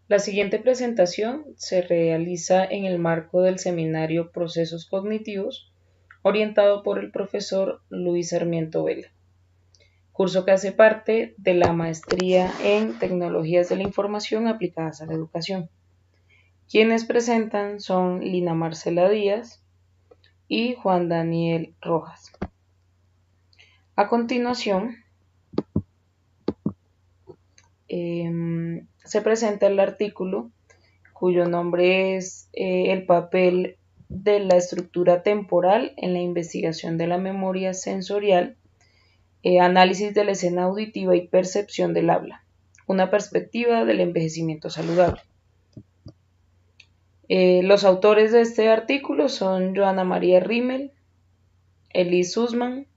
La siguiente presentación se realiza en el marco del seminario Procesos Cognitivos, orientado por el profesor Luis Sarmiento Vela, curso que hace parte de la maestría en Tecnologías de la Información aplicadas a la educación. Quienes presentan son Lina Marcela Díaz y Juan Daniel Rojas. A continuación, se presenta el artículo cuyo nombre es el papel de la estructura temporal en la investigación de la memoria sensorial, análisis de la escena auditiva y percepción del habla, una perspectiva del envejecimiento saludable. Los autores de este artículo son Joana María Rimmel, Elise Sussman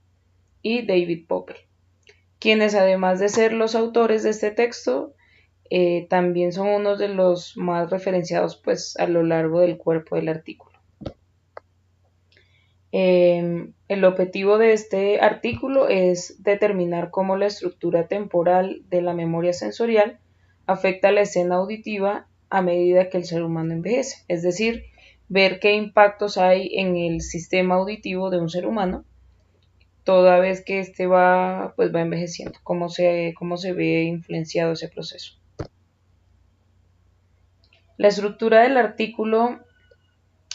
y David Popper, quienes además de ser los autores de este texto, también son unos de los más referenciados pues, a lo largo del cuerpo del artículo. El objetivo de este artículo es determinar cómo la estructura temporal de la memoria sensorial afecta la escena auditiva a medida que el ser humano envejece, es decir, ver qué impactos hay en el sistema auditivo de un ser humano toda vez que éste va envejeciendo, cómo se ve influenciado ese proceso. La estructura del artículo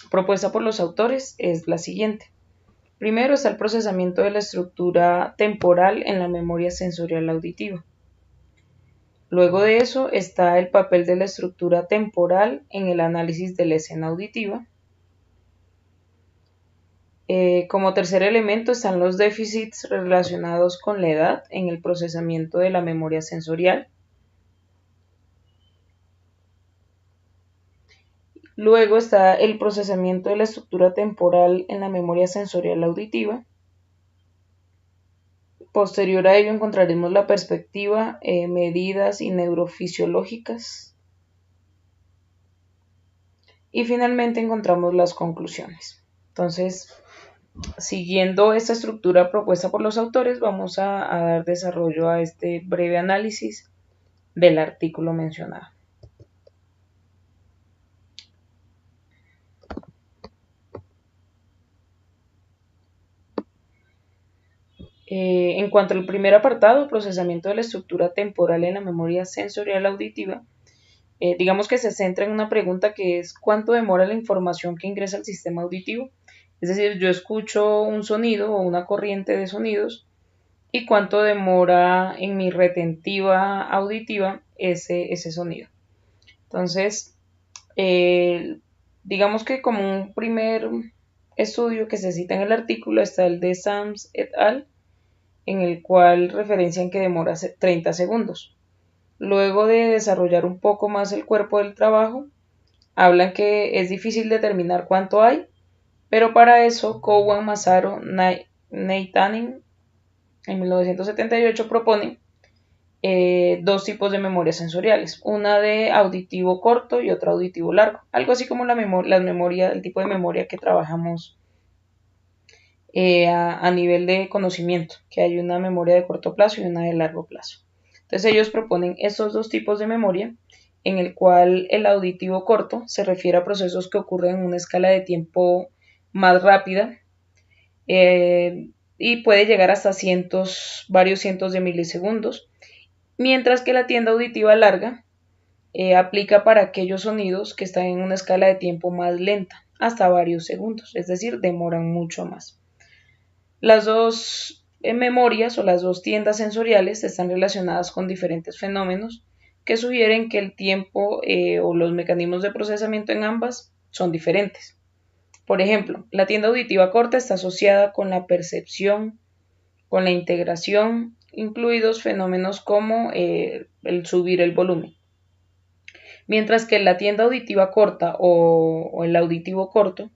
propuesta por los autores es la siguiente. Primero está el procesamiento de la estructura temporal en la memoria sensorial auditiva. Luego de eso está el papel de la estructura temporal en el análisis de la escena auditiva. Como tercer elemento están los déficits relacionados con la edad en el procesamiento de la memoria sensorial. Luego está el procesamiento de la estructura temporal en la memoria sensorial auditiva. Posterior a ello encontraremos la perspectiva, medidas y neurofisiológicas. Y finalmente encontramos las conclusiones. Entonces, siguiendo esta estructura propuesta por los autores, vamos a dar desarrollo a este breve análisis del artículo mencionado. En cuanto al primer apartado, procesamiento de la estructura temporal en la memoria sensorial auditiva, digamos que se centra en una pregunta que es ¿cuánto demora la información que ingresa al sistema auditivo? Es decir, yo escucho un sonido o una corriente de sonidos y cuánto demora en mi retentiva auditiva ese sonido. Entonces, digamos que como un primer estudio que se cita en el artículo está el de Sams et al., en el cual referencian que demora 30 segundos. Luego de desarrollar un poco más el cuerpo del trabajo, hablan que es difícil determinar cuánto hay, pero para eso Cowan, Massaro, Neitanin en 1978 proponen dos tipos de memorias sensoriales, una de auditivo corto y otra auditivo largo, algo así como el tipo de memoria que trabajamos a nivel de conocimiento, que hay una memoria de corto plazo y una de largo plazo. Entonces ellos proponen estos dos tipos de memoria, en el cual el auditivo corto se refiere a procesos que ocurren en una escala de tiempo más rápida y puede llegar hasta varios cientos de milisegundos, mientras que la tienda auditiva larga aplica para aquellos sonidos que están en una escala de tiempo más lenta, hasta varios segundos, es decir, demoran mucho más. Las dos memorias o las dos tiendas sensoriales están relacionadas con diferentes fenómenos que sugieren que el tiempo o los mecanismos de procesamiento en ambas son diferentes. Por ejemplo, la tienda auditiva corta está asociada con la percepción, con la integración, incluidos fenómenos como el subir el volumen. Mientras que la tienda auditiva corta o el auditivo corto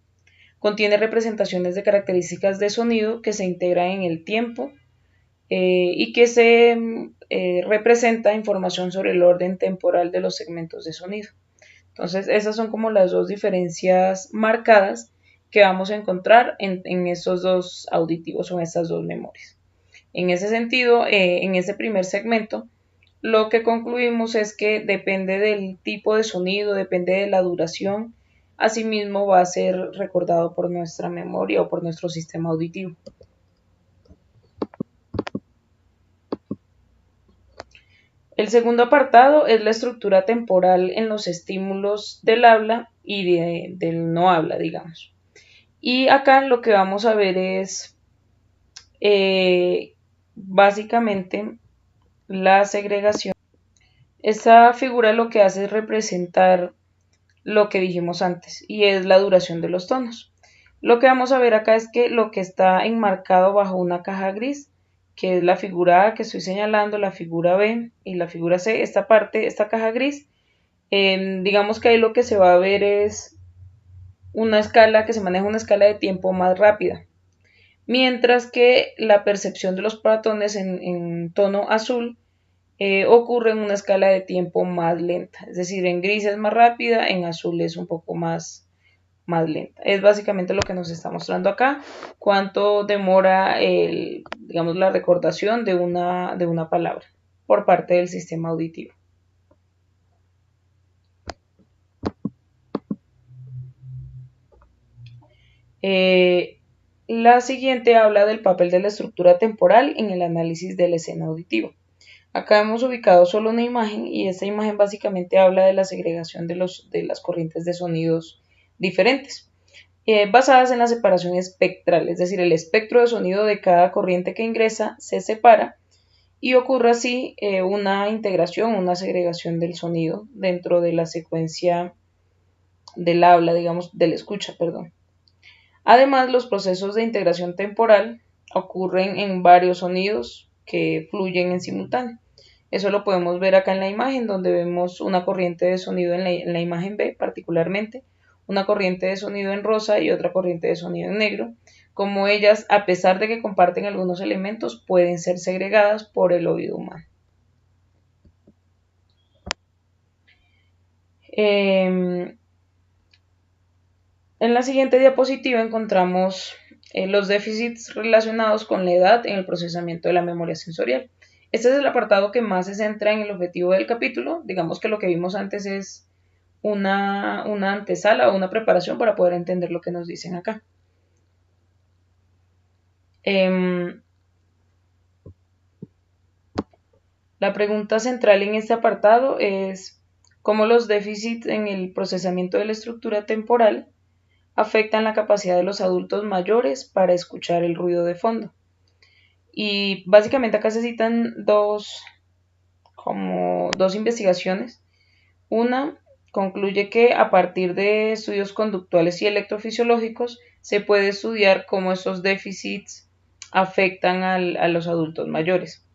contiene representaciones de características de sonido que se integran en el tiempo y que se representa información sobre el orden temporal de los segmentos de sonido. Entonces, esas son como las dos diferencias marcadas que vamos a encontrar en estos dos auditivos o en estas dos memorias. En ese sentido, en ese primer segmento, lo que concluimos es que depende del tipo de sonido, depende de la duración, asimismo va a ser recordado por nuestra memoria o por nuestro sistema auditivo. El segundo apartado es la estructura temporal en los estímulos del habla y del no habla, digamos. Y acá lo que vamos a ver es básicamente la segregación. Esta figura lo que hace es representar lo que dijimos antes y es la duración de los tonos. Lo que vamos a ver acá es que lo que está enmarcado bajo una caja gris, que es la figura A que estoy señalando, la figura B y la figura C, esta parte, esta caja gris, digamos que ahí lo que se va a ver es una escala que se maneja una escala de tiempo más rápida, mientras que la percepción de los patrones en tono azul ocurre en una escala de tiempo más lenta, es decir, en gris es más rápida, en azul es un poco más lenta. Es básicamente lo que nos está mostrando acá, cuánto demora digamos, la recordación de una palabra por parte del sistema auditivo. La siguiente habla del papel de la estructura temporal en el análisis de la escena auditiva. Acá hemos ubicado solo una imagen y esta imagen básicamente habla de la segregación de las corrientes de sonidos diferentes, basadas en la separación espectral, es decir, el espectro de sonido de cada corriente que ingresa se separa y ocurre así una integración, una segregación del sonido dentro de la secuencia del habla, digamos, del escucha, perdón. Además, los procesos de integración temporal ocurren en varios sonidos que fluyen en simultáneo. Eso lo podemos ver acá en la imagen, donde vemos una corriente de sonido en la imagen B particularmente, una corriente de sonido en rosa y otra corriente de sonido en negro, como ellas, a pesar de que comparten algunos elementos, pueden ser segregadas por el oído humano. En la siguiente diapositiva encontramos los déficits relacionados con la edad en el procesamiento de la memoria sensorial. Este es el apartado que más se centra en el objetivo del capítulo. Digamos que lo que vimos antes es una antesala o una preparación para poder entender lo que nos dicen acá. La pregunta central en este apartado es cómo los déficits en el procesamiento de la estructura temporal afectan la capacidad de los adultos mayores para escuchar el ruido de fondo. Y básicamente acá se citan dos investigaciones. Una concluye que a partir de estudios conductuales y electrofisiológicos se puede estudiar cómo esos déficits afectan a los adultos mayores.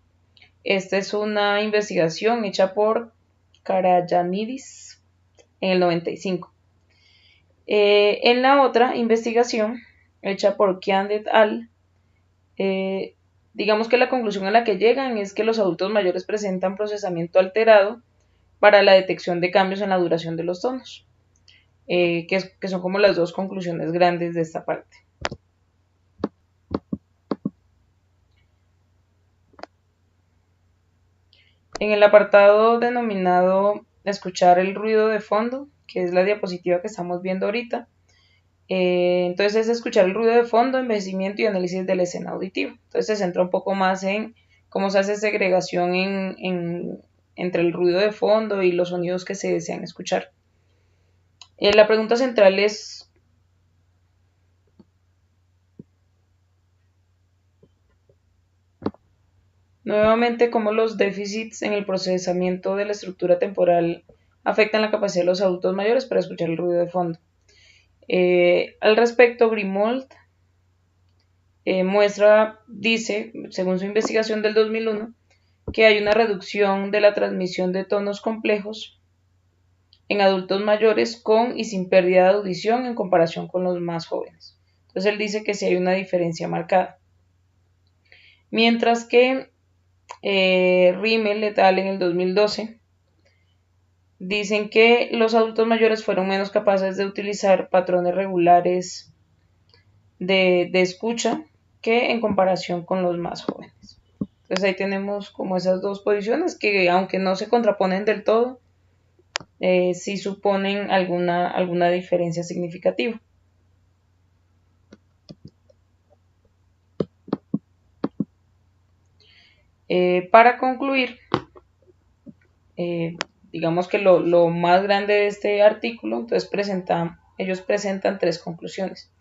Esta es una investigación hecha por Karayanidis en el 95. En la otra investigación, hecha por Kian et al., digamos que la conclusión a la que llegan es que los adultos mayores presentan procesamiento alterado para la detección de cambios en la duración de los tonos, que son como las dos conclusiones grandes de esta parte. En el apartado denominado escuchar el ruido de fondo, que es la diapositiva que estamos viendo ahorita, entonces es escuchar el ruido de fondo, envejecimiento y análisis de la escena auditiva. Entonces se centra un poco más en cómo se hace segregación entre el ruido de fondo y los sonidos que se desean escuchar. La pregunta central es nuevamente cómo los déficits en el procesamiento de la estructura temporal afectan la capacidad de los adultos mayores para escuchar el ruido de fondo. Al respecto, Grimold dice, según su investigación del 2001, que hay una reducción de la transmisión de tonos complejos en adultos mayores con y sin pérdida de audición en comparación con los más jóvenes. Entonces él dice que sí hay una diferencia marcada. Mientras que Rimmel et al. En el 2012 dicen que los adultos mayores fueron menos capaces de utilizar patrones regulares de escucha que en comparación con los más jóvenes. Entonces ahí tenemos como esas dos posiciones que, aunque no se contraponen del todo, sí suponen alguna diferencia significativa. Para concluir, digamos que lo más grande de este artículo, entonces ellos presentan tres conclusiones.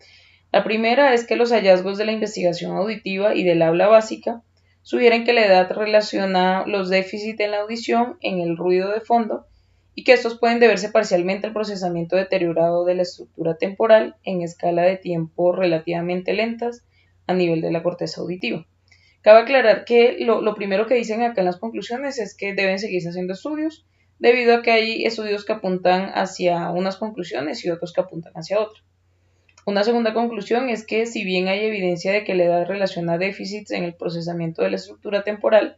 La primera es que los hallazgos de la investigación auditiva y del habla básica sugieren que la edad relaciona los déficits en la audición en el ruido de fondo y que estos pueden deberse parcialmente al procesamiento deteriorado de la estructura temporal en escala de tiempo relativamente lentas a nivel de la corteza auditiva. Cabe aclarar que lo primero que dicen acá en las conclusiones es que deben seguirse haciendo estudios, debido a que hay estudios que apuntan hacia unas conclusiones y otros que apuntan hacia otras. Una segunda conclusión es que si bien hay evidencia de que la edad relaciona déficits en el procesamiento de la estructura temporal,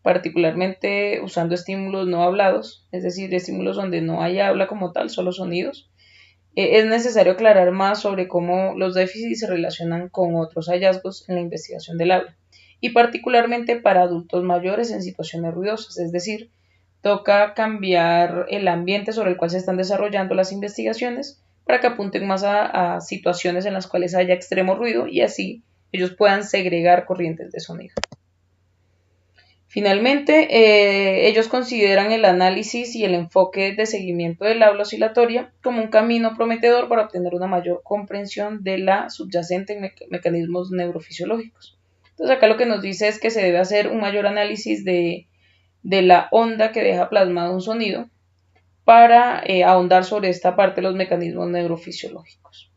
particularmente usando estímulos no hablados, es decir, estímulos donde no hay habla como tal, solo sonidos, es necesario aclarar más sobre cómo los déficits se relacionan con otros hallazgos en la investigación del habla, y particularmente para adultos mayores en situaciones ruidosas, es decir, toca cambiar el ambiente sobre el cual se están desarrollando las investigaciones para que apunten más a situaciones en las cuales haya extremo ruido y así ellos puedan segregar corrientes de sonido. Finalmente, ellos consideran el análisis y el enfoque de seguimiento del habla oscilatoria como un camino prometedor para obtener una mayor comprensión de la subyacente en mecanismos neurofisiológicos. Entonces acá lo que nos dice es que se debe hacer un mayor análisis de la onda que deja plasmado un sonido para ahondar sobre esta parte de los mecanismos neurofisiológicos.